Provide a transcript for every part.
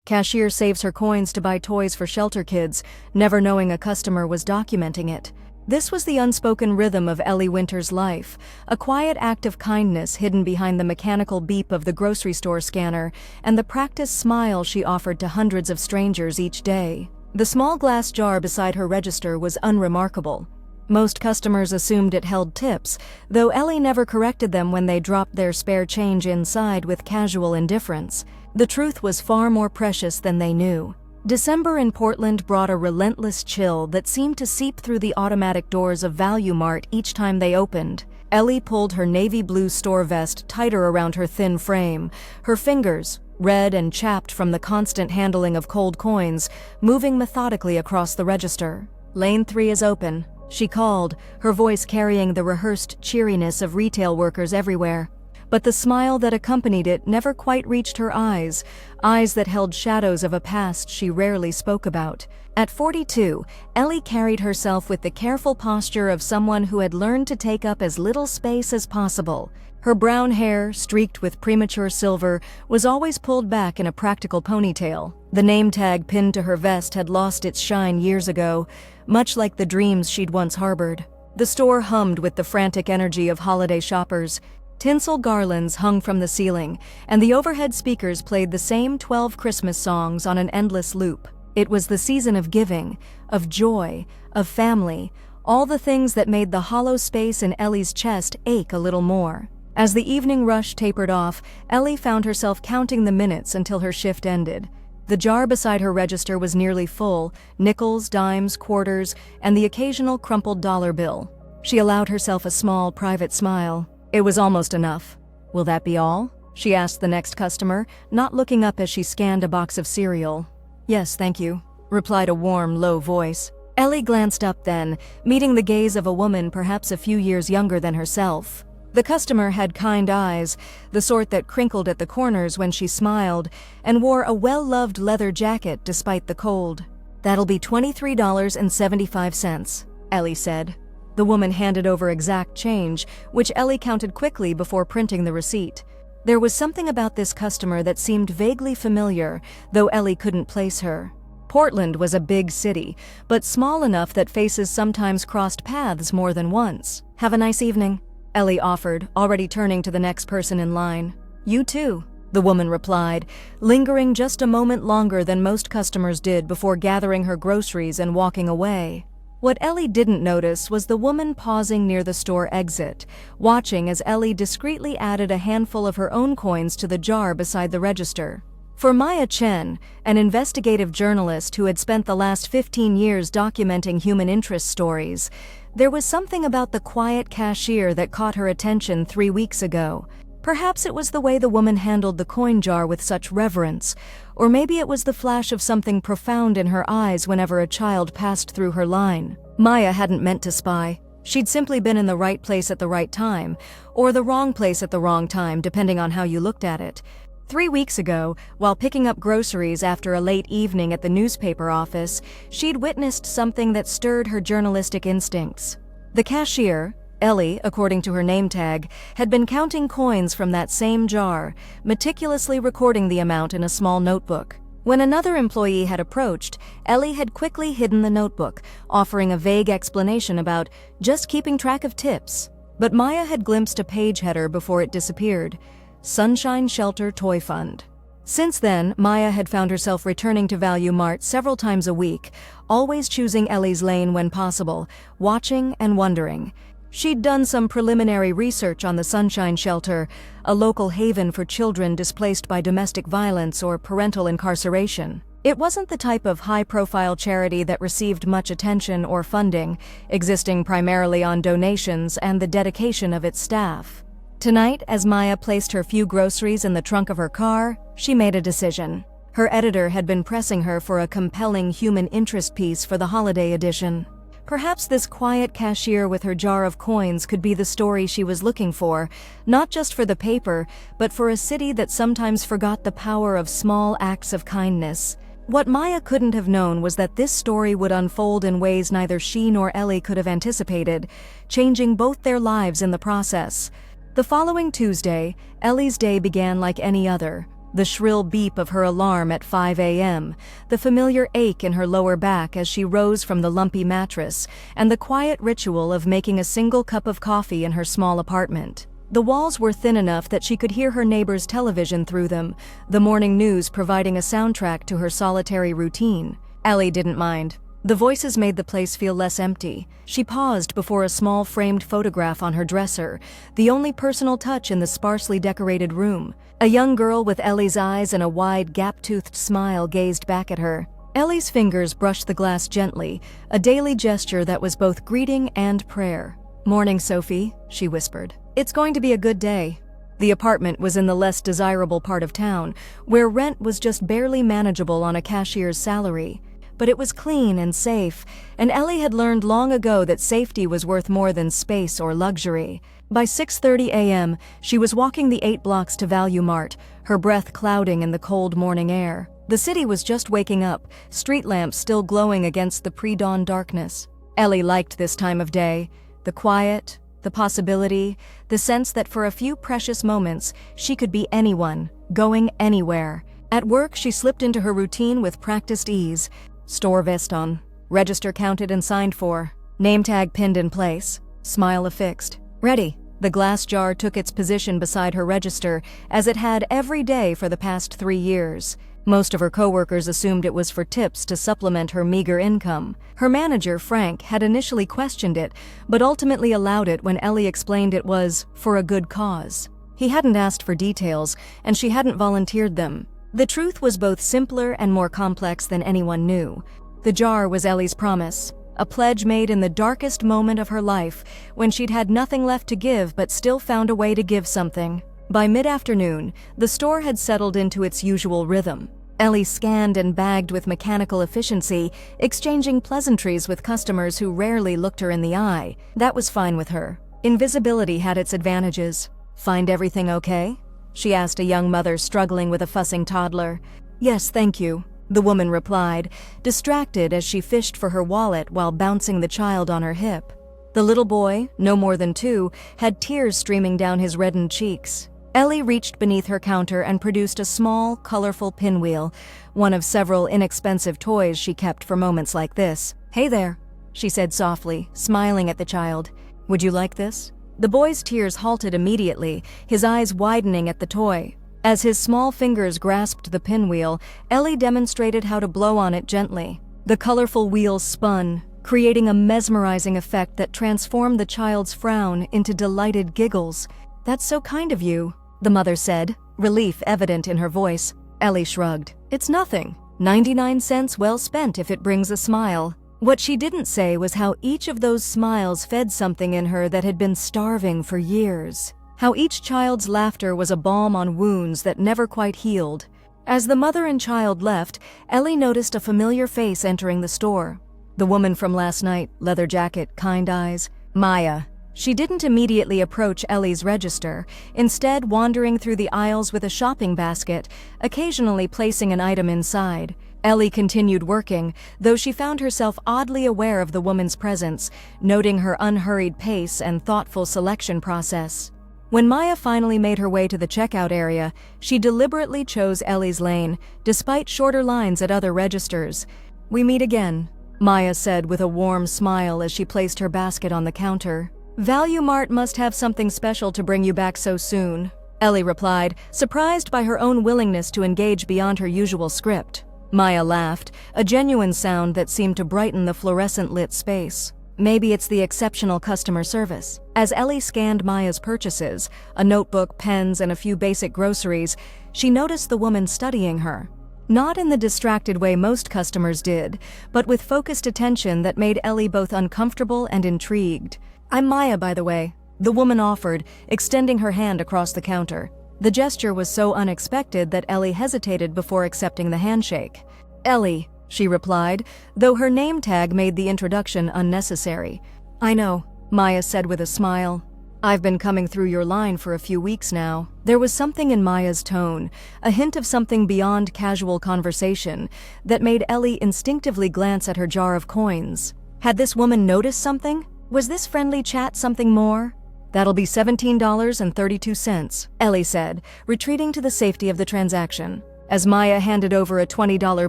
Cashier saves her coins to buy toys for shelter kids, never knowing a customer was documenting it. This was the unspoken rhythm of Ellie Winter's life, a quiet act of kindness hidden behind the mechanical beep of the grocery store scanner and the practiced smile she offered to hundreds of strangers each day. The small glass jar beside her register was unremarkable. Most customers assumed it held tips, though Ellie never corrected them when they dropped their spare change inside with casual indifference. The truth was far more precious than they knew. December in Portland brought a relentless chill that seemed to seep through the automatic doors of Value Mart each time they opened. Ellie pulled her navy blue store vest tighter around her thin frame, her fingers, red and chapped from the constant handling of cold coins, moving methodically across the register. "Lane 3 is open," she called, her voice carrying the rehearsed cheeriness of retail workers everywhere. But the smile that accompanied it never quite reached her eyes that held shadows of a past she rarely spoke about. At 42, Ellie carried herself with the careful posture of someone who had learned to take up as little space as possible. Her brown hair, streaked with premature silver, was always pulled back in a practical ponytail. The name tag pinned to her vest had lost its shine years ago, much like the dreams she'd once harbored. The store hummed with the frantic energy of holiday shoppers. Tinsel garlands hung from the ceiling, and the overhead speakers played the same 12 Christmas songs on an endless loop. It was the season of giving, of joy, of family, all the things that made the hollow space in Ellie's chest ache a little more. As the evening rush tapered off, Ellie found herself counting the minutes until her shift ended. The jar beside her register was nearly full, nickels, dimes, quarters, and the occasional crumpled dollar bill. She allowed herself a small, private smile. It was almost enough. "Will that be all?" she asked the next customer, not looking up as she scanned a box of cereal. "Yes, thank you," replied a warm, low voice. Ellie glanced up then, meeting the gaze of a woman perhaps a few years younger than herself. The customer had kind eyes, the sort that crinkled at the corners when she smiled, and wore a well-loved leather jacket despite the cold. "That'll be $23.75, Ellie said. The woman handed over exact change, which Ellie counted quickly before printing the receipt. There was something about this customer that seemed vaguely familiar, though Ellie couldn't place her. Portland was a big city, but small enough that faces sometimes crossed paths more than once. "Have a nice evening," Ellie offered, already turning to the next person in line. "You too," the woman replied, lingering just a moment longer than most customers did before gathering her groceries and walking away. What Ellie didn't notice was the woman pausing near the store exit, watching as Ellie discreetly added a handful of her own coins to the jar beside the register. For Maya Chen, an investigative journalist who had spent the last 15 years documenting human interest stories, there was something about the quiet cashier that caught her attention 3 weeks ago. Perhaps it was the way the woman handled the coin jar with such reverence, or maybe it was the flash of something profound in her eyes whenever a child passed through her line. Maya hadn't meant to spy. She'd simply been in the right place at the right time, or the wrong place at the wrong time, depending on how you looked at it. 3 weeks ago, while picking up groceries after a late evening at the newspaper office, she'd witnessed something that stirred her journalistic instincts. The cashier, Ellie, according to her name tag, had been counting coins from that same jar, meticulously recording the amount in a small notebook. When another employee had approached, Ellie had quickly hidden the notebook, offering a vague explanation about just keeping track of tips. But Maya had glimpsed a page header before it disappeared: Sunshine Shelter Toy Fund. Since then, Maya had found herself returning to Value Mart several times a week, always choosing Ellie's lane when possible, watching and wondering. She'd done some preliminary research on the Sunshine Shelter, a local haven for children displaced by domestic violence or parental incarceration. It wasn't the type of high-profile charity that received much attention or funding, existing primarily on donations and the dedication of its staff. Tonight, as Maya placed her few groceries in the trunk of her car, she made a decision. Her editor had been pressing her for a compelling human interest piece for the holiday edition. Perhaps this quiet cashier with her jar of coins could be the story she was looking for, not just for the paper, but for a city that sometimes forgot the power of small acts of kindness. What Maya couldn't have known was that this story would unfold in ways neither she nor Ellie could have anticipated, changing both their lives in the process. The following Tuesday, Ellie's day began like any other, The shrill beep of her alarm at 5 a.m., the familiar ache in her lower back as she rose from the lumpy mattress, and the quiet ritual of making a single cup of coffee in her small apartment. The walls were thin enough that she could hear her neighbor's television through them, the morning news providing a soundtrack to her solitary routine. Ellie didn't mind. The voices made the place feel less empty. She paused before a small framed photograph on her dresser, the only personal touch in the sparsely decorated room. A young girl with Ellie's eyes and a wide, gap-toothed smile gazed back at her. Ellie's fingers brushed the glass gently, a daily gesture that was both greeting and prayer. "Morning, Sophie," she whispered. "It's going to be a good day." The apartment was in the less desirable part of town, where rent was just barely manageable on a cashier's salary. But it was clean and safe, and Ellie had learned long ago that safety was worth more than space or luxury. By 6:30 a.m., she was walking the 8 blocks to Value Mart, her breath clouding in the cold morning air. The city was just waking up, street lamps still glowing against the pre-dawn darkness. Ellie liked this time of day, the quiet, the possibility, the sense that for a few precious moments, she could be anyone, going anywhere. At work, she slipped into her routine with practiced ease. Store vest on, register counted and signed for, name tag pinned in place, smile affixed. Ready. The glass jar took its position beside her register, as it had every day for the past 3 years. Most of her coworkers assumed it was for tips to supplement her meager income. Her manager, Frank, had initially questioned it, but ultimately allowed it when Ellie explained it was for a good cause. He hadn't asked for details, and she hadn't volunteered them. The truth was both simpler and more complex than anyone knew. The jar was Ellie's promise, a pledge made in the darkest moment of her life, when she'd had nothing left to give but still found a way to give something. By mid-afternoon, the store had settled into its usual rhythm. Ellie scanned and bagged with mechanical efficiency, exchanging pleasantries with customers who rarely looked her in the eye. That was fine with her. Invisibility had its advantages. "Find everything okay?" she asked a young mother struggling with a fussing toddler. "Yes, thank you," the woman replied, distracted as she fished for her wallet while bouncing the child on her hip. The little boy, no more than 2, had tears streaming down his reddened cheeks. Ellie reached beneath her counter and produced a small, colorful pinwheel, one of several inexpensive toys she kept for moments like this. "Hey there," she said softly, smiling at the child. "Would you like this?" The boy's tears halted immediately, his eyes widening at the toy. As his small fingers grasped the pinwheel, Ellie demonstrated how to blow on it gently. The colorful wheel spun, creating a mesmerizing effect that transformed the child's frown into delighted giggles. "That's so kind of you," the mother said, relief evident in her voice. Ellie shrugged. "It's nothing. 99 cents well spent if it brings a smile." What she didn't say was how each of those smiles fed something in her that had been starving for years. How each child's laughter was a balm on wounds that never quite healed. As the mother and child left, Ellie noticed a familiar face entering the store. The woman from last night, leather jacket, kind eyes. Maya. She didn't immediately approach Ellie's register, instead wandering through the aisles with a shopping basket, occasionally placing an item inside. Ellie continued working, though she found herself oddly aware of the woman's presence, noting her unhurried pace and thoughtful selection process. When Maya finally made her way to the checkout area, she deliberately chose Ellie's lane, despite shorter lines at other registers. "We meet again," Maya said with a warm smile as she placed her basket on the counter. "Value Mart must have something special to bring you back so soon," Ellie replied, surprised by her own willingness to engage beyond her usual script. Maya laughed, a genuine sound that seemed to brighten the fluorescent-lit space. "Maybe it's the exceptional customer service." As Ellie scanned Maya's purchases, a notebook, pens, and a few basic groceries, she noticed the woman studying her. Not in the distracted way most customers did, but with focused attention that made Ellie both uncomfortable and intrigued. "I'm Maya, by the way," the woman offered, extending her hand across the counter. The gesture was so unexpected that Ellie hesitated before accepting the handshake. "Ellie," she replied, though her name tag made the introduction unnecessary. "I know," Maya said with a smile. "I've been coming through your line for a few weeks now." There was something in Maya's tone, a hint of something beyond casual conversation, that made Ellie instinctively glance at her jar of coins. Had this woman noticed something? Was this friendly chat something more? "That'll be $17.32, Ellie said, retreating to the safety of the transaction. As Maya handed over a $20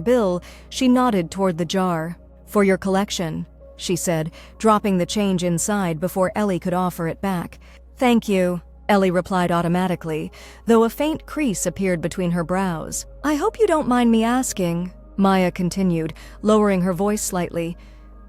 bill, she nodded toward the jar. "For your collection," she said, dropping the change inside before Ellie could offer it back. "Thank you," Ellie replied automatically, though a faint crease appeared between her brows. "I hope you don't mind me asking," Maya continued, lowering her voice slightly,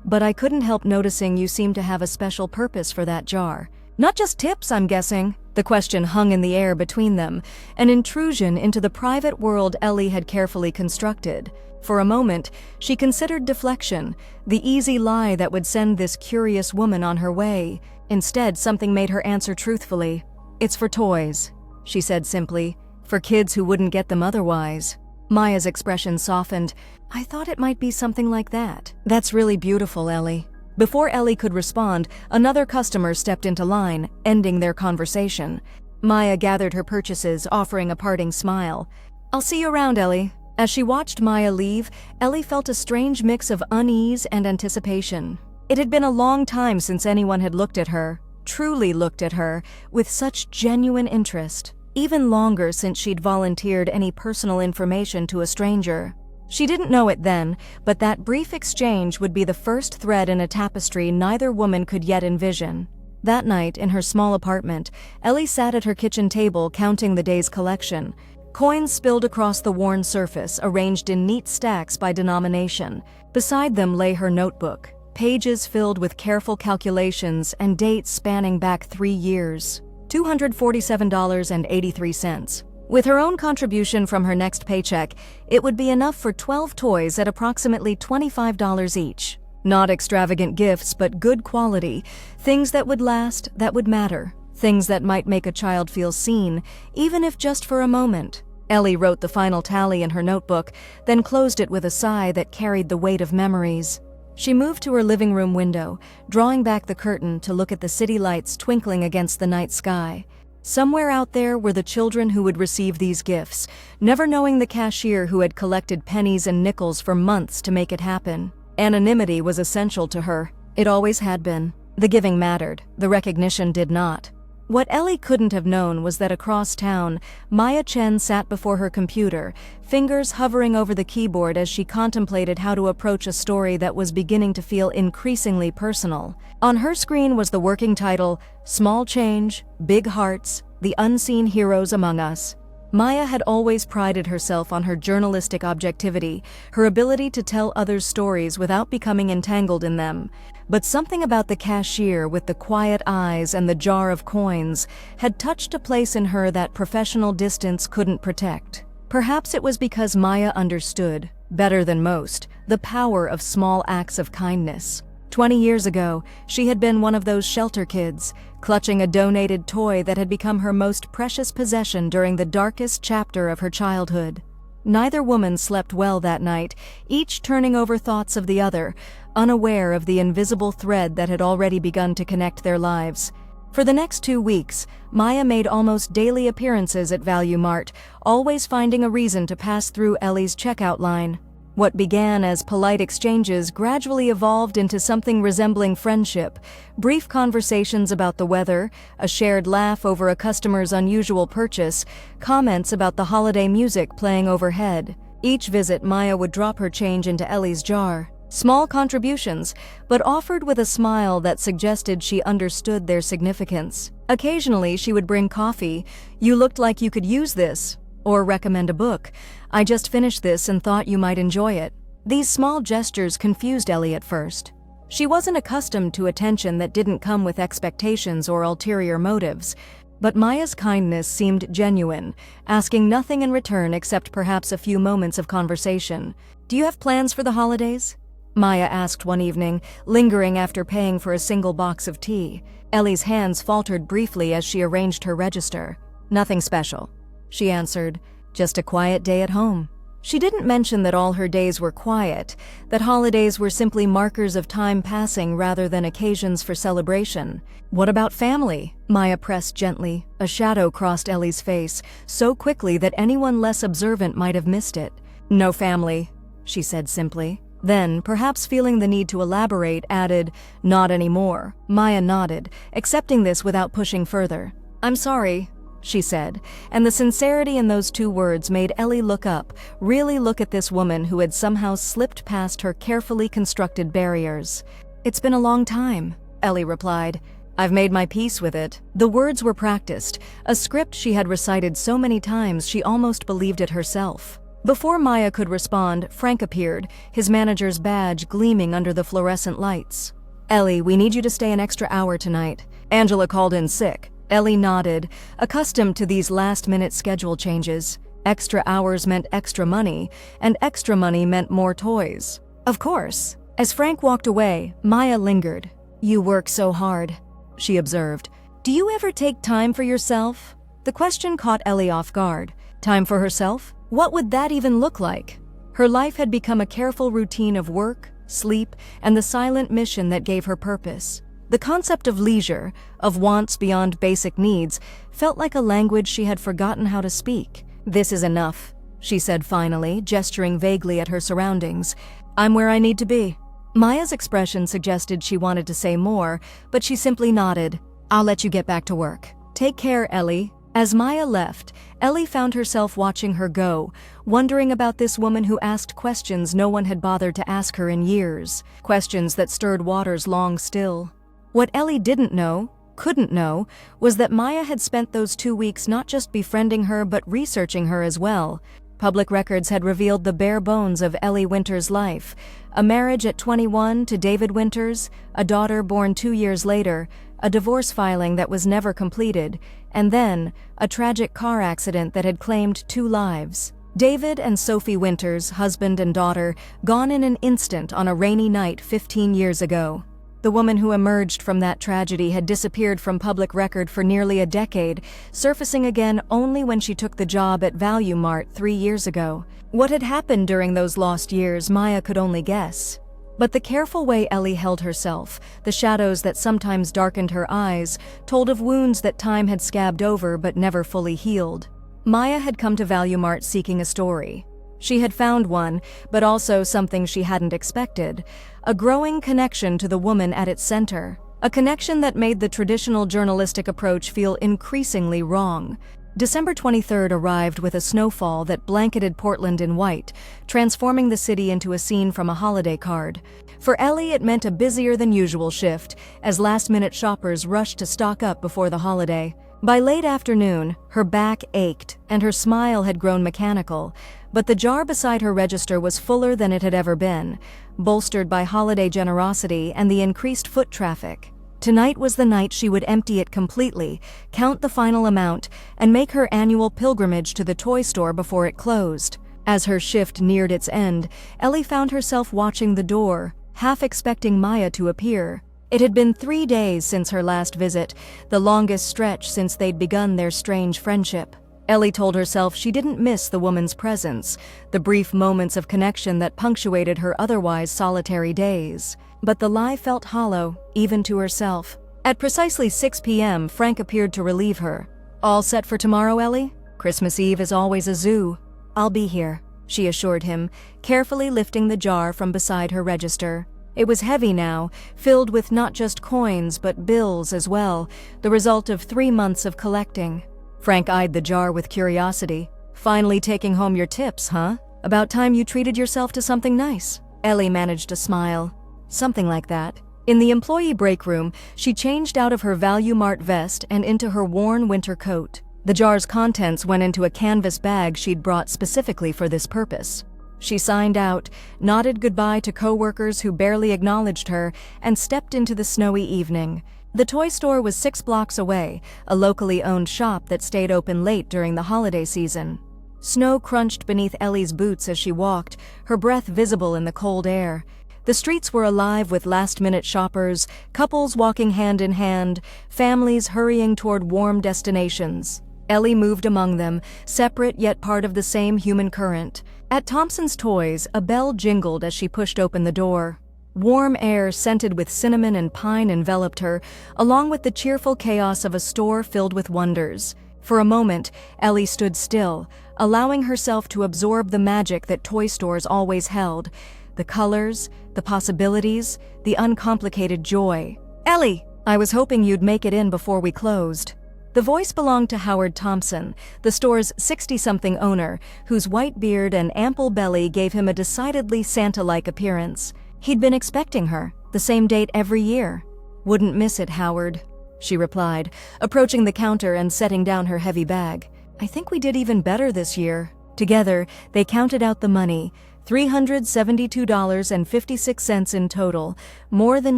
"but I couldn't help noticing you seem to have a special purpose for that jar. Not just tips, I'm guessing." The question hung in the air between them, an intrusion into the private world Ellie had carefully constructed. For a moment, she considered deflection, the easy lie that would send this curious woman on her way. Instead, something made her answer truthfully. "It's for toys," she said simply, "for kids who wouldn't get them otherwise." Maya's expression softened. "I thought it might be something like that." "That's really beautiful, Ellie." Before Ellie could respond, another customer stepped into line, ending their conversation. Maya gathered her purchases, offering a parting smile. "I'll see you around, Ellie." As she watched Maya leave, Ellie felt a strange mix of unease and anticipation. It had been a long time since anyone had looked at her, truly looked at her, with such genuine interest. Even longer since she'd volunteered any personal information to a stranger. She didn't know it then, but that brief exchange would be the first thread in a tapestry neither woman could yet envision. That night, in her small apartment, Ellie sat at her kitchen table counting the day's collection. Coins spilled across the worn surface, arranged in neat stacks by denomination. Beside them lay her notebook, pages filled with careful calculations and dates spanning back 3 years. $247.83. With her own contribution from her next paycheck, it would be enough for 12 toys at approximately $25 each. Not extravagant gifts, but good quality, things that would last, that would matter, things that might make a child feel seen, even if just for a moment. Ellie wrote the final tally in her notebook, then closed it with a sigh that carried the weight of memories. She moved to her living room window, drawing back the curtain to look at the city lights twinkling against the night sky. Somewhere out there were the children who would receive these gifts, never knowing the cashier who had collected pennies and nickels for months to make it happen. Anonymity was essential to her. It always had been. The giving mattered, the recognition did not. What Ellie couldn't have known was that across town, Maya Chen sat before her computer, fingers hovering over the keyboard as she contemplated how to approach a story that was beginning to feel increasingly personal. On her screen was the working title, "Small Change, Big Hearts, The Unseen Heroes Among Us." Maya had always prided herself on her journalistic objectivity, her ability to tell others' stories without becoming entangled in them. But something about the cashier with the quiet eyes and the jar of coins had touched a place in her that professional distance couldn't protect. Perhaps it was because Maya understood, better than most, the power of small acts of kindness. 20 years ago, she had been one of those shelter kids, clutching a donated toy that had become her most precious possession during the darkest chapter of her childhood. Neither woman slept well that night, each turning over thoughts of the other, unaware of the invisible thread that had already begun to connect their lives. For the next 2 weeks, Maya made almost daily appearances at Value Mart, always finding a reason to pass through Ellie's checkout line. What began as polite exchanges gradually evolved into something resembling friendship, brief conversations about the weather, a shared laugh over a customer's unusual purchase, comments about the holiday music playing overhead. Each visit, Maya would drop her change into Ellie's jar. Small contributions, but offered with a smile that suggested she understood their significance. Occasionally, she would bring coffee. "You looked like you could use this." Or recommend a book. "I just finished this and thought you might enjoy it." These small gestures confused Ellie at first. She wasn't accustomed to attention that didn't come with expectations or ulterior motives. But Maya's kindness seemed genuine, asking nothing in return except perhaps a few moments of conversation. "Do you have plans for the holidays?" Maya asked one evening, lingering after paying for a single box of tea. Ellie's hands faltered briefly as she arranged her register. "Nothing special," she answered. "Just a quiet day at home." She didn't mention that all her days were quiet, that holidays were simply markers of time passing rather than occasions for celebration. "What about family?" Maya pressed gently. A shadow crossed Ellie's face, so quickly that anyone less observant might have missed it. "No family," she said simply. Then, perhaps feeling the need to elaborate, added, "Not anymore." Maya nodded, accepting this without pushing further. "I'm sorry," she said, and the sincerity in those two words made Ellie look up, really look at this woman who had somehow slipped past her carefully constructed barriers. "It's been a long time," Ellie replied. "I've made my peace with it." The words were practiced, a script she had recited so many times she almost believed it herself. Before Maya could respond, Frank appeared, his manager's badge gleaming under the fluorescent lights. "Ellie, we need you to stay an extra hour tonight. Angela called in sick." Ellie nodded, accustomed to these last-minute schedule changes. Extra hours meant extra money, and extra money meant more toys. "Of course." As Frank walked away, Maya lingered. "You work so hard," she observed. "Do you ever take time for yourself?" The question caught Ellie off guard. Time for herself? What would that even look like? Her life had become a careful routine of work, sleep, and the silent mission that gave her purpose. The concept of leisure, of wants beyond basic needs, felt like a language she had forgotten how to speak. "This is enough," she said finally, gesturing vaguely at her surroundings. "I'm where I need to be." Maya's expression suggested she wanted to say more, but she simply nodded. "I'll let you get back to work. Take care, Ellie." As Maya left, Ellie found herself watching her go, wondering about this woman who asked questions no one had bothered to ask her in years, questions that stirred waters long still. What Ellie didn't know, couldn't know, was that Maya had spent those 2 weeks not just befriending her but researching her as well. Public records had revealed the bare bones of Ellie Winters' life: a marriage at 21 to David Winters, a daughter born 2 years later, a divorce filing that was never completed, and then a tragic car accident that had claimed 2 lives. David and Sophie Winters, husband and daughter, gone in an instant on a rainy night 15 years ago. The woman who emerged from that tragedy had disappeared from public record for nearly a decade, surfacing again only when she took the job at Value Mart 3 years ago. What had happened during those lost years, Maya could only guess. But the careful way Ellie held herself, the shadows that sometimes darkened her eyes, told of wounds that time had scabbed over but never fully healed. Maya had come to Value Mart seeking a story. She had found one, but also something she hadn't expected: a growing connection to the woman at its center. A connection that made the traditional journalistic approach feel increasingly wrong. December 23rd arrived with a snowfall that blanketed Portland in white, transforming the city into a scene from a holiday card. For Ellie, it meant a busier-than-usual shift, as last-minute shoppers rushed to stock up before the holiday. By late afternoon, her back ached, and her smile had grown mechanical, but the jar beside her register was fuller than it had ever been, bolstered by holiday generosity and the increased foot traffic. Tonight was the night she would empty it completely, count the final amount, and make her annual pilgrimage to the toy store before it closed. As her shift neared its end, Ellie found herself watching the door, half expecting Maya to appear. It had been 3 days since her last visit, the longest stretch since they'd begun their strange friendship. Ellie told herself she didn't miss the woman's presence, the brief moments of connection that punctuated her otherwise solitary days. But the lie felt hollow, even to herself. At precisely 6 p.m., Frank appeared to relieve her. "All set for tomorrow, Ellie? Christmas Eve is always a zoo." "I'll be here," she assured him, carefully lifting the jar from beside her register. It was heavy now, filled with not just coins but bills as well, the result of 3 months of collecting. Frank eyed the jar with curiosity. "Finally taking home your tips, huh? About time you treated yourself to something nice." Ellie managed a smile. "Something like that." In the employee break room, she changed out of her Value Mart vest and into her worn winter coat. The jar's contents went into a canvas bag she'd brought specifically for this purpose. She signed out, nodded goodbye to coworkers who barely acknowledged her, and stepped into the snowy evening. The toy store was 6 blocks away, a locally owned shop that stayed open late during the holiday season. Snow crunched beneath Ellie's boots as she walked, her breath visible in the cold air. The streets were alive with last-minute shoppers, couples walking hand in hand, families hurrying toward warm destinations. Ellie moved among them, separate yet part of the same human current. At Thompson's Toys, a bell jingled as she pushed open the door. Warm air scented with cinnamon and pine enveloped her, along with the cheerful chaos of a store filled with wonders. For a moment, Ellie stood still, allowing herself to absorb the magic that toy stores always held. The colors, the possibilities, the uncomplicated joy. "Ellie, I was hoping you'd make it in before we closed." The voice belonged to Howard Thompson, the store's 60-something owner, whose white beard and ample belly gave him a decidedly Santa-like appearance. He'd been expecting her, the same date every year. "Wouldn't miss it, Howard," she replied, approaching the counter and setting down her heavy bag. "I think we did even better this year." Together, they counted out the money, $372.56 in total, more than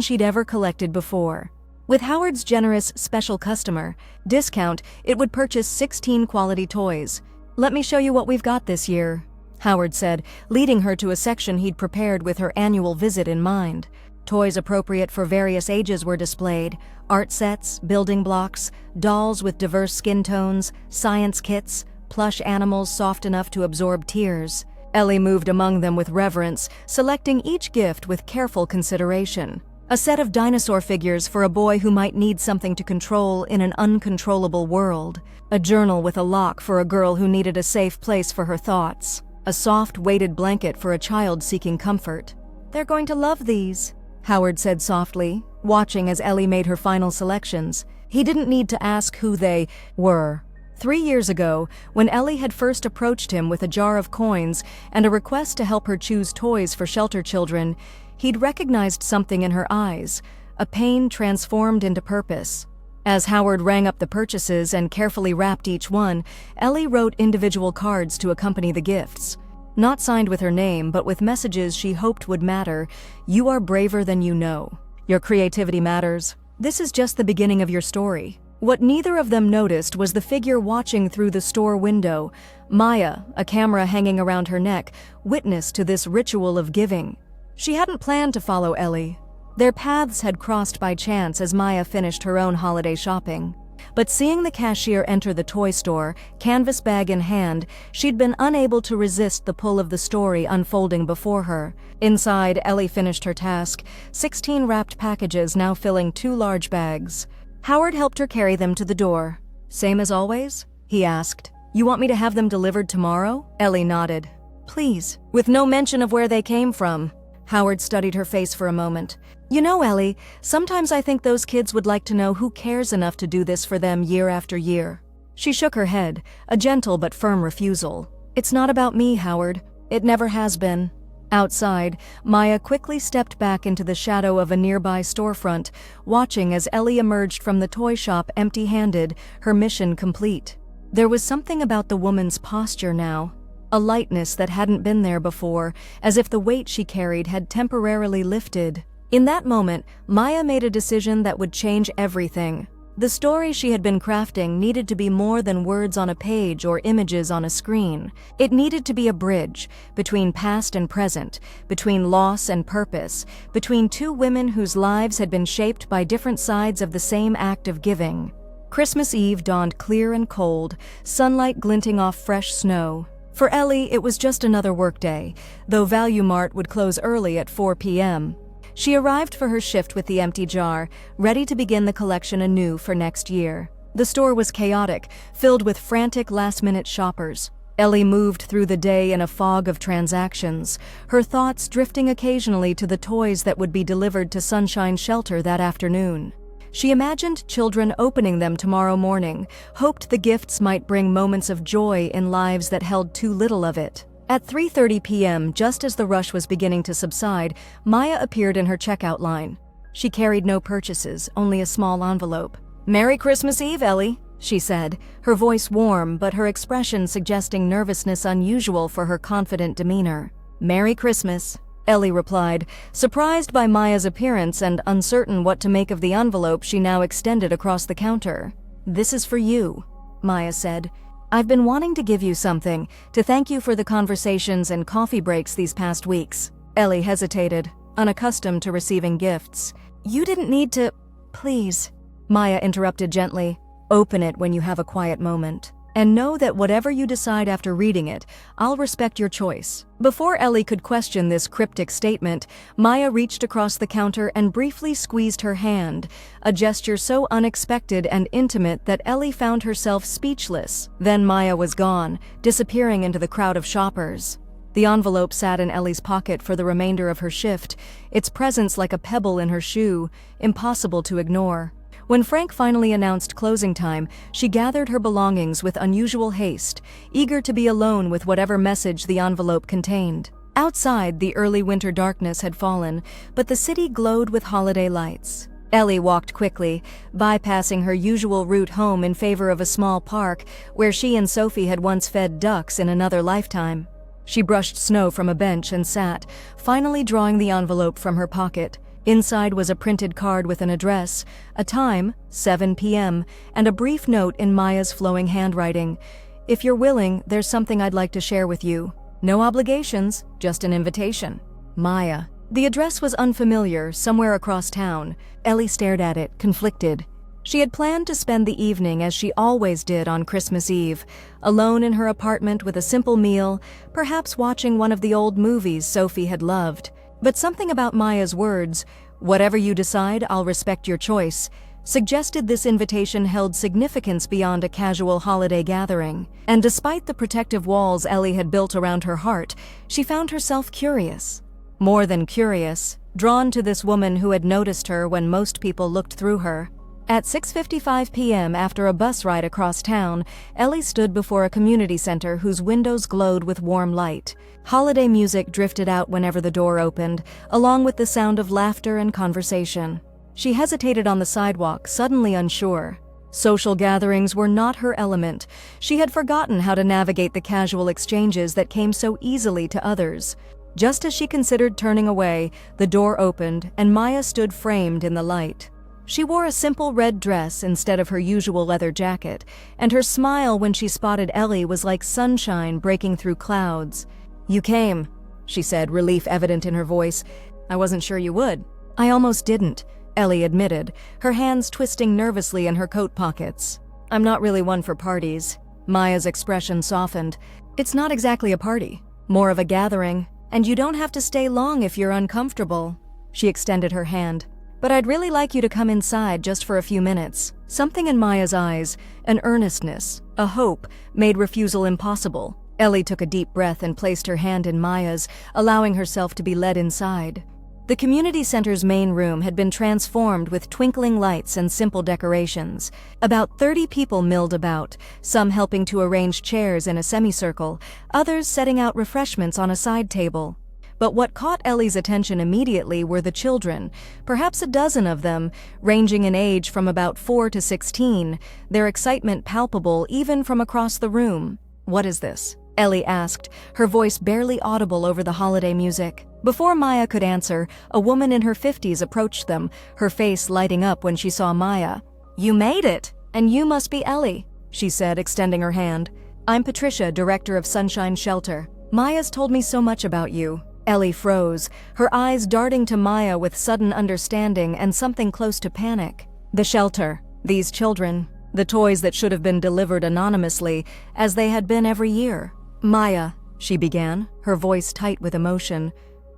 she'd ever collected before. With Howard's generous special customer discount, it would purchase 16 quality toys. "Let me show you what we've got this year," Howard said, leading her to a section he'd prepared with her annual visit in mind. Toys appropriate for various ages were displayed: art sets, building blocks, dolls with diverse skin tones, science kits, plush animals soft enough to absorb tears. Ellie moved among them with reverence, selecting each gift with careful consideration. A set of dinosaur figures for a boy who might need something to control in an uncontrollable world. A journal with a lock for a girl who needed a safe place for her thoughts. A soft, weighted blanket for a child seeking comfort. "They're going to love these," Howard said softly, watching as Ellie made her final selections. He didn't need to ask who they were. 3 years ago, when Ellie had first approached him with a jar of coins and a request to help her choose toys for shelter children, he'd recognized something in her eyes, a pain transformed into purpose. As Howard rang up the purchases and carefully wrapped each one, Ellie wrote individual cards to accompany the gifts. Not signed with her name, but with messages she hoped would matter. "You are braver than you know. Your creativity matters. This is just the beginning of your story." What neither of them noticed was the figure watching through the store window. Maya, a camera hanging around her neck, witness to this ritual of giving. She hadn't planned to follow Ellie. Their paths had crossed by chance as Maya finished her own holiday shopping. But seeing the cashier enter the toy store, canvas bag in hand, she'd been unable to resist the pull of the story unfolding before her. Inside, Ellie finished her task, 16 wrapped packages now filling 2 large bags. Howard helped her carry them to the door. "Same as always?" he asked. "You want me to have them delivered tomorrow?" Ellie nodded. "Please." With no mention of where they came from. Howard studied her face for a moment. "You know, Ellie, sometimes I think those kids would like to know who cares enough to do this for them year after year." She shook her head, a gentle but firm refusal. "It's not about me, Howard. It never has been." Outside, Maya quickly stepped back into the shadow of a nearby storefront, watching as Ellie emerged from the toy shop empty-handed, her mission complete. There was something about the woman's posture now. A lightness that hadn't been there before, as if the weight she carried had temporarily lifted. In that moment, Maya made a decision that would change everything. The story she had been crafting needed to be more than words on a page or images on a screen. It needed to be a bridge between past and present, between loss and purpose, between 2 women whose lives had been shaped by different sides of the same act of giving. Christmas Eve dawned clear and cold, sunlight glinting off fresh snow. For Ellie, it was just another workday, though Value Mart would close early at 4 p.m. She arrived for her shift with the empty jar, ready to begin the collection anew for next year. The store was chaotic, filled with frantic last-minute shoppers. Ellie moved through the day in a fog of transactions, her thoughts drifting occasionally to the toys that would be delivered to Sunshine Shelter that afternoon. She imagined children opening them tomorrow morning, hoped the gifts might bring moments of joy in lives that held too little of it. At 3:30 p.m., just as the rush was beginning to subside, Maya appeared in her checkout line. She carried no purchases, only a small envelope. "Merry Christmas Eve, Ellie," she said, her voice warm but her expression suggesting nervousness unusual for her confident demeanor. "Merry Christmas," Ellie replied, surprised by Maya's appearance and uncertain what to make of the envelope she now extended across the counter. "This is for you," Maya said. "I've been wanting to give you something, to thank you for the conversations and coffee breaks these past weeks." Ellie hesitated, unaccustomed to receiving gifts. "You didn't need to—" "Please," Maya interrupted gently. "Open it when you have a quiet moment." And know that whatever you decide after reading it, I'll respect your choice." Before Ellie could question this cryptic statement, Maya reached across the counter and briefly squeezed her hand, a gesture so unexpected and intimate that Ellie found herself speechless. Then Maya was gone, disappearing into the crowd of shoppers. The envelope sat in Ellie's pocket for the remainder of her shift, its presence like a pebble in her shoe, impossible to ignore. When Frank finally announced closing time, she gathered her belongings with unusual haste, eager to be alone with whatever message the envelope contained. Outside, the early winter darkness had fallen, but the city glowed with holiday lights. Ellie walked quickly, bypassing her usual route home in favor of a small park where she and Sophie had once fed ducks in another lifetime. She brushed snow from a bench and sat, finally drawing the envelope from her pocket. Inside was a printed card with an address, a time, 7 p.m., and a brief note in Maya's flowing handwriting. "If you're willing, there's something I'd like to share with you. No obligations, just an invitation. Maya." The address was unfamiliar, somewhere across town. Ellie stared at it, conflicted. She had planned to spend the evening as she always did on Christmas Eve, alone in her apartment with a simple meal, perhaps watching one of the old movies Sophie had loved. But something about Maya's words, "Whatever you decide, I'll respect your choice," suggested this invitation held significance beyond a casual holiday gathering. And despite the protective walls Ellie had built around her heart, she found herself curious. More than curious, drawn to this woman who had noticed her when most people looked through her. At 6:55 p.m. after a bus ride across town, Ellie stood before a community center whose windows glowed with warm light. Holiday music drifted out whenever the door opened, along with the sound of laughter and conversation. She hesitated on the sidewalk, suddenly unsure. Social gatherings were not her element. She had forgotten how to navigate the casual exchanges that came so easily to others. Just as she considered turning away, the door opened and Maya stood framed in the light. She wore a simple red dress instead of her usual leather jacket, and her smile when she spotted Ellie was like sunshine breaking through clouds. "You came," she said, relief evident in her voice. "I wasn't sure you would." "I almost didn't," Ellie admitted, her hands twisting nervously in her coat pockets. "I'm not really one for parties." Maya's expression softened. "It's not exactly a party, more of a gathering, and you don't have to stay long if you're uncomfortable." She extended her hand. "But I'd really like you to come inside just for a few minutes." Something in Maya's eyes, an earnestness, a hope, made refusal impossible. Ellie took a deep breath and placed her hand in Maya's, allowing herself to be led inside. The community center's main room had been transformed with twinkling lights and simple decorations. About 30 people milled about, some helping to arrange chairs in a semicircle, others setting out refreshments on a side table. But what caught Ellie's attention immediately were the children, perhaps a dozen of them, ranging in age from about 4 to 16, their excitement palpable even from across the room. "What is this?" Ellie asked, her voice barely audible over the holiday music. Before Maya could answer, a woman in her 50s approached them, her face lighting up when she saw Maya. "You made it! And you must be Ellie," she said, extending her hand. "I'm Patricia, director of Sunshine Shelter. Maya's told me so much about you." Ellie froze, her eyes darting to Maya with sudden understanding and something close to panic. The shelter, these children, the toys that should have been delivered anonymously, as they had been every year. "Maya," she began, her voice tight with emotion.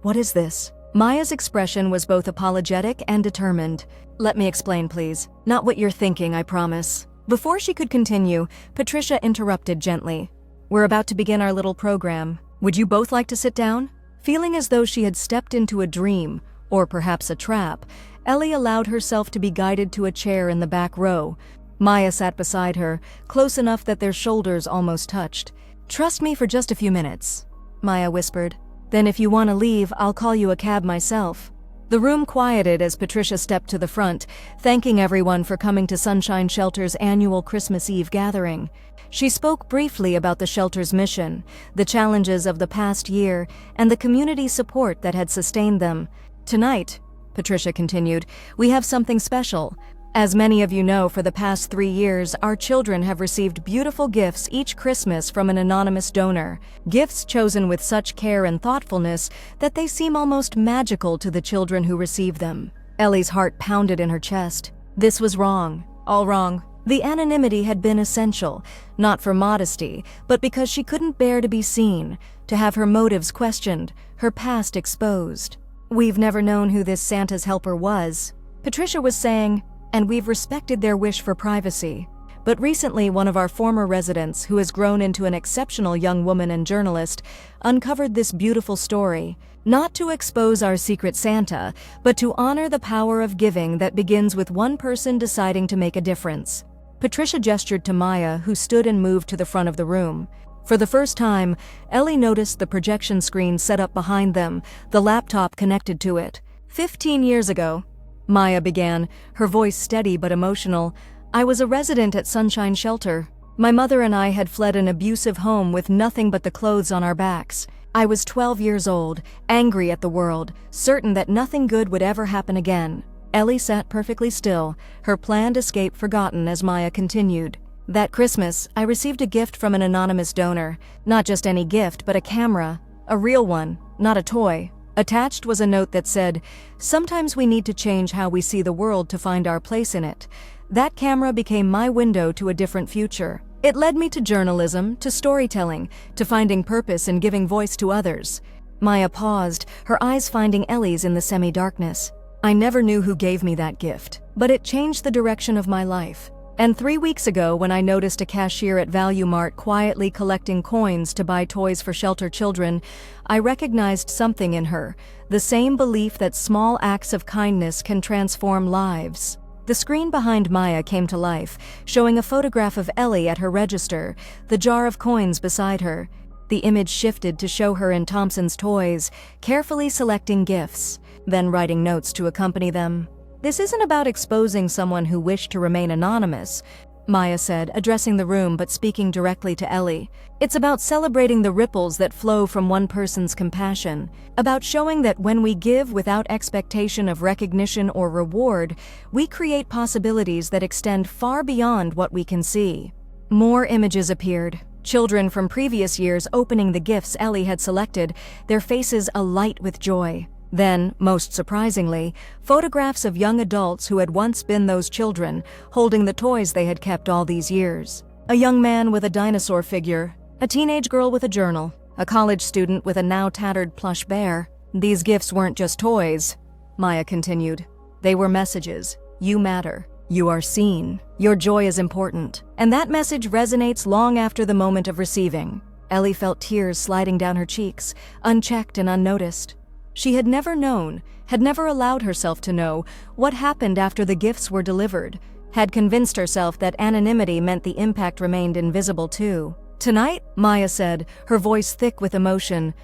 "What is this?" Maya's expression was both apologetic and determined. "Let me explain, please. Not what you're thinking, I promise." Before she could continue, Patricia interrupted gently. "We're about to begin our little program. Would you both like to sit down?" Feeling as though she had stepped into a dream, or perhaps a trap, Ellie allowed herself to be guided to a chair in the back row. Maya sat beside her, close enough that their shoulders almost touched. "Trust me for just a few minutes," Maya whispered. "Then if you want to leave, I'll call you a cab myself." The room quieted as Patricia stepped to the front, thanking everyone for coming to Sunshine Shelter's annual Christmas Eve gathering. She spoke briefly about the shelter's mission, the challenges of the past year, and the community support that had sustained them. "Tonight," Patricia continued, "we have something special. As many of you know, for the past 3 years, our children have received beautiful gifts each Christmas from an anonymous donor. Gifts chosen with such care and thoughtfulness that they seem almost magical to the children who receive them." Ellie's heart pounded in her chest. This was wrong. All wrong. The anonymity had been essential, not for modesty, but because she couldn't bear to be seen, to have her motives questioned, her past exposed. "We've never known who this Santa's helper was," Patricia was saying, "and we've respected their wish for privacy." But recently, one of our former residents, who has grown into an exceptional young woman and journalist, uncovered this beautiful story. Not to expose our secret Santa, but to honor the power of giving that begins with one person deciding to make a difference. Patricia gestured to Maya, who stood and moved to the front of the room. For the first time, Ellie noticed the projection screen set up behind them, the laptop connected to it. 15 years ago, Maya began, her voice steady but emotional, "I was a resident at Sunshine Shelter. My mother and I had fled an abusive home with nothing but the clothes on our backs. I was 12 years old, angry at the world, certain that nothing good would ever happen again." Ellie sat perfectly still, her planned escape forgotten as Maya continued. "That Christmas, I received a gift from an anonymous donor. Not just any gift, but a camera. A real one, not a toy. Attached was a note that said, 'Sometimes we need to change how we see the world to find our place in it.' That camera became my window to a different future. It led me to journalism, to storytelling, to finding purpose and giving voice to others." Maya paused, her eyes finding Ellie's in the semi-darkness. "I never knew who gave me that gift, but it changed the direction of my life. And 3 weeks ago, when I noticed a cashier at Value Mart quietly collecting coins to buy toys for shelter children, I recognized something in her, the same belief that small acts of kindness can transform lives." The screen behind Maya came to life, showing a photograph of Ellie at her register, the jar of coins beside her. The image shifted to show her in Thompson's Toys, carefully selecting gifts, then writing notes to accompany them. "This isn't about exposing someone who wished to remain anonymous," Maya said, addressing the room but speaking directly to Ellie. "It's about celebrating the ripples that flow from one person's compassion, about showing that when we give without expectation of recognition or reward, we create possibilities that extend far beyond what we can see." More images appeared. Children from previous years opening the gifts Ellie had selected, their faces alight with joy. Then, most surprisingly, photographs of young adults who had once been those children, holding the toys they had kept all these years. A young man with a dinosaur figure, a teenage girl with a journal, a college student with a now tattered plush bear. "These gifts weren't just toys," Maya continued. "They were messages. You matter. You are seen. Your joy is important." And that message resonates long after the moment of receiving. Ellie felt tears sliding down her cheeks, unchecked and unnoticed. She had never known, had never allowed herself to know, what happened after the gifts were delivered, had convinced herself that anonymity meant the impact remained invisible too. "Tonight," Maya said, her voice thick with emotion,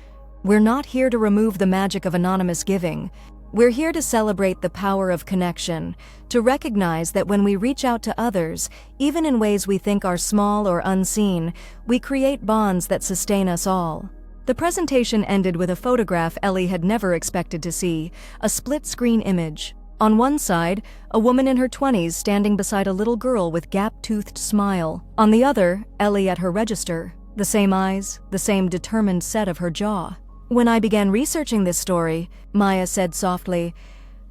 "we're not here to remove the magic of anonymous giving. We're here to celebrate the power of connection, to recognize that when we reach out to others, even in ways we think are small or unseen, we create bonds that sustain us all." The presentation ended with a photograph Ellie had never expected to see, a split-screen image. On one side, a woman in her 20s standing beside a little girl with gap-toothed smile. On the other, Ellie at her register, the same eyes, the same determined set of her jaw. "When I began researching this story," Maya said softly,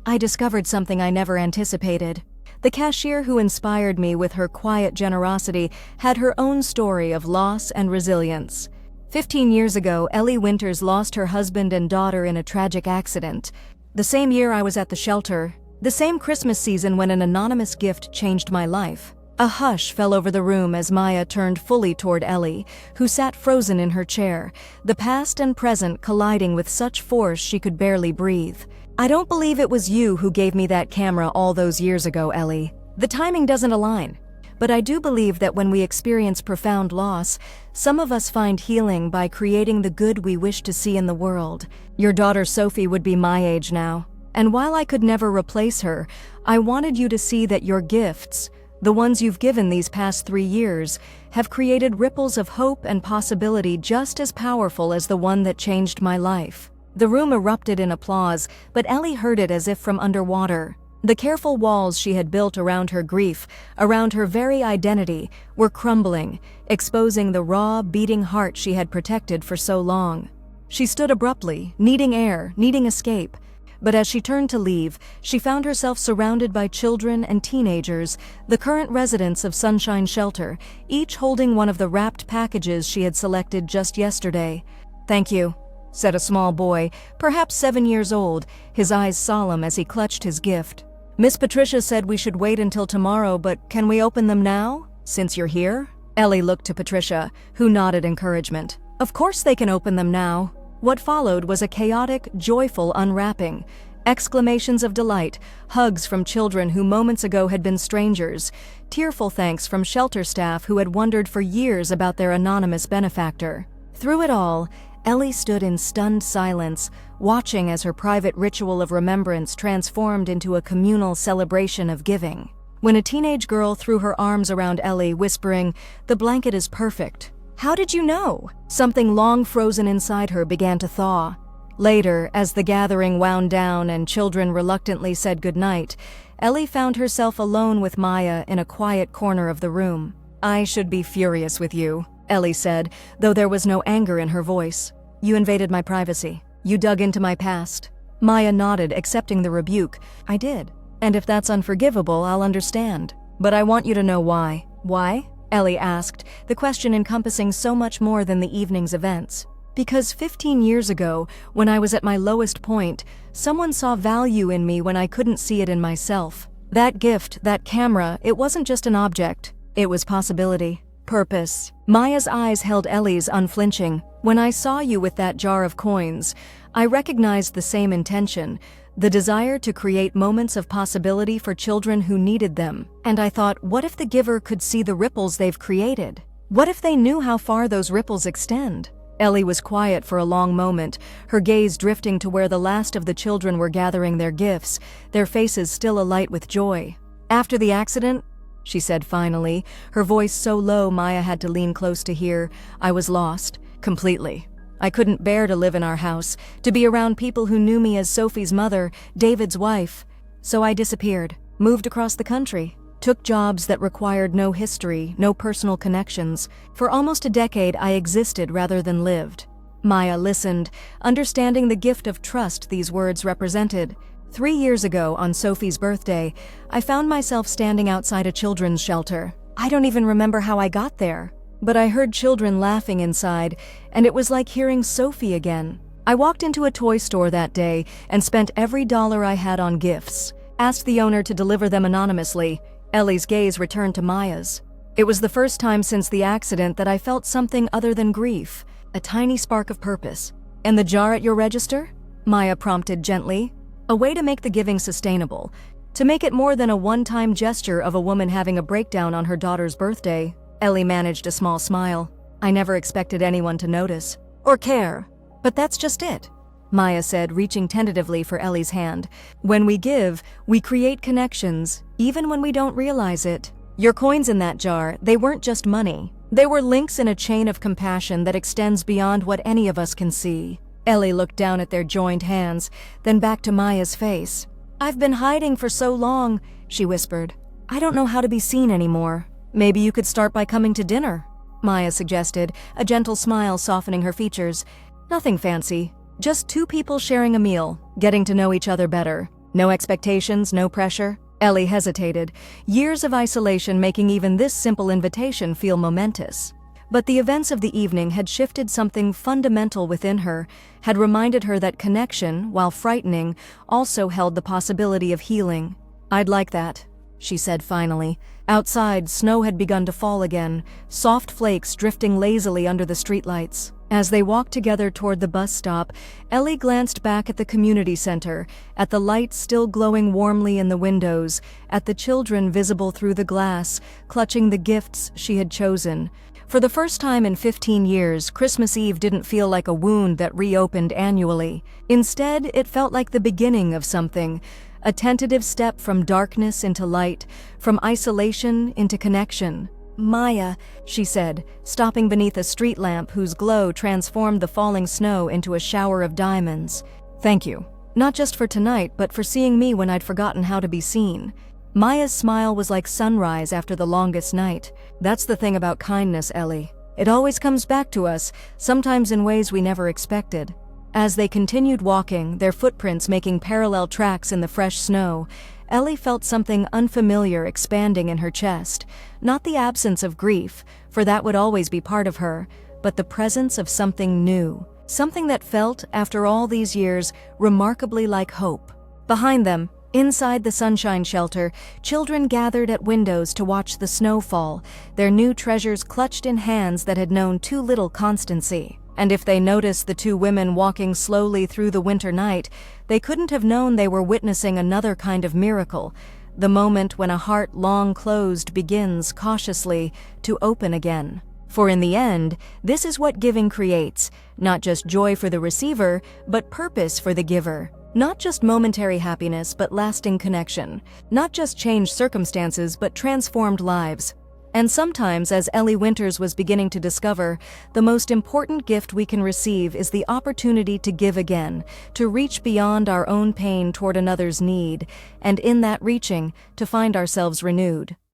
"I discovered something I never anticipated. The cashier who inspired me with her quiet generosity had her own story of loss and resilience. 15 years ago, Ellie Winters lost her husband and daughter in a tragic accident. The same year I was at the shelter, the same Christmas season when an anonymous gift changed my life." A hush fell over the room as Maya turned fully toward Ellie, who sat frozen in her chair, the past and present colliding with such force she could barely breathe. "I don't believe it was you who gave me that camera all those years ago, Ellie. The timing doesn't align. But I do believe that when we experience profound loss, some of us find healing by creating the good we wish to see in the world. Your daughter Sophie would be my age now. And while I could never replace her, I wanted you to see that your gifts, the ones you've given these past 3 years, have created ripples of hope and possibility just as powerful as the one that changed my life." The room erupted in applause, but Ellie heard it as if from underwater. The careful walls she had built around her grief, around her very identity, were crumbling, exposing the raw, beating heart she had protected for so long. She stood abruptly, needing air, needing escape. But as she turned to leave, she found herself surrounded by children and teenagers, the current residents of Sunshine Shelter, each holding one of the wrapped packages she had selected just yesterday. "Thank you," said a small boy, perhaps 7 years old, his eyes solemn as he clutched his gift. "Miss Patricia said we should wait until tomorrow, but can we open them now, since you're here?" Ellie looked to Patricia, who nodded encouragement. Of course they can open them now. What followed was a chaotic, joyful unwrapping. Exclamations of delight, hugs from children who moments ago had been strangers, tearful thanks from shelter staff who had wondered for years about their anonymous benefactor. Through it all, Ellie stood in stunned silence, watching as her private ritual of remembrance transformed into a communal celebration of giving. When a teenage girl threw her arms around Ellie, whispering, "The blanket is perfect." "How did you know?" Something long frozen inside her began to thaw. Later, as the gathering wound down and children reluctantly said goodnight, Ellie found herself alone with Maya in a quiet corner of the room. "I should be furious with you," Ellie said, though there was no anger in her voice. "You invaded my privacy. You dug into my past." Maya nodded, accepting the rebuke. "I did. And if that's unforgivable, I'll understand. But I want you to know why." "Why?" Ellie asked, the question encompassing so much more than the evening's events. "Because 15 years ago, when I was at my lowest point, someone saw value in me when I couldn't see it in myself. That gift, that camera, it wasn't just an object. It was possibility. Purpose." Maya's eyes held Ellie's unflinching. "When I saw you with that jar of coins, I recognized the same intention, the desire to create moments of possibility for children who needed them. And I thought, what if the giver could see the ripples they've created? What if they knew how far those ripples extend?" Ellie was quiet for a long moment, her gaze drifting to where the last of the children were gathering their gifts, their faces still alight with joy. "After the accident," she said finally, her voice so low Maya had to lean close to hear, "I was lost. Completely. I couldn't bear to live in our house, to be around people who knew me as Sophie's mother, David's wife. So I disappeared, moved across the country, took jobs that required no history, no personal connections. For almost a decade, I existed rather than lived." Maya listened, understanding the gift of trust these words represented. 3 years ago, on Sophie's birthday, I found myself standing outside a children's shelter. I don't even remember how I got there. But I heard children laughing inside, and it was like hearing Sophie again. I walked into a toy store that day and spent every dollar I had on gifts. Asked the owner to deliver them anonymously. Ellie's gaze returned to Maya's. "It was the first time since the accident that I felt something other than grief, a tiny spark of purpose." "And the jar at your register?" Maya prompted gently. "A way to make the giving sustainable, to make it more than a one-time gesture of a woman having a breakdown on her daughter's birthday." Ellie managed a small smile. "I never expected anyone to notice. Or care. But that's just it," Maya said, reaching tentatively for Ellie's hand. "When we give, we create connections, even when we don't realize it. Your coins in that jar, they weren't just money. They were links in a chain of compassion that extends beyond what any of us can see." Ellie looked down at their joined hands, then back to Maya's face. "I've been hiding for so long," she whispered. "I don't know how to be seen anymore." "Maybe you could start by coming to dinner," Maya suggested, a gentle smile softening her features. "Nothing fancy. Just 2 people sharing a meal, getting to know each other better. No expectations, no pressure." Ellie hesitated, years of isolation making even this simple invitation feel momentous. But the events of the evening had shifted something fundamental within her, had reminded her that connection, while frightening, also held the possibility of healing. "I'd like that," she said finally. Outside, snow had begun to fall again, soft flakes drifting lazily under the streetlights. As they walked together toward the bus stop, Ellie glanced back at the community center, at the lights still glowing warmly in the windows, at the children visible through the glass, clutching the gifts she had chosen. For the first time in 15 years, Christmas Eve didn't feel like a wound that reopened annually. Instead, it felt like the beginning of something, a tentative step from darkness into light, from isolation into connection. "Maya," she said, stopping beneath a street lamp whose glow transformed the falling snow into a shower of diamonds. "Thank you. Not just for tonight, but for seeing me when I'd forgotten how to be seen." Maya's smile was like sunrise after the longest night. "That's the thing about kindness, Ellie. It always comes back to us, sometimes in ways we never expected." As they continued walking, their footprints making parallel tracks in the fresh snow, Ellie felt something unfamiliar expanding in her chest. Not the absence of grief, for that would always be part of her, but the presence of something new. Something that felt, after all these years, remarkably like hope. Behind them, inside the sunshine shelter, children gathered at windows to watch the snow fall, their new treasures clutched in hands that had known too little constancy. And if they noticed the two women walking slowly through the winter night, they couldn't have known they were witnessing another kind of miracle, the moment when a heart long closed begins, cautiously, to open again. For in the end, this is what giving creates, not just joy for the receiver, but purpose for the giver. Not just momentary happiness, but lasting connection. Not just changed circumstances, but transformed lives. And sometimes, as Ellie Winters was beginning to discover, the most important gift we can receive is the opportunity to give again, to reach beyond our own pain toward another's need, and in that reaching, to find ourselves renewed.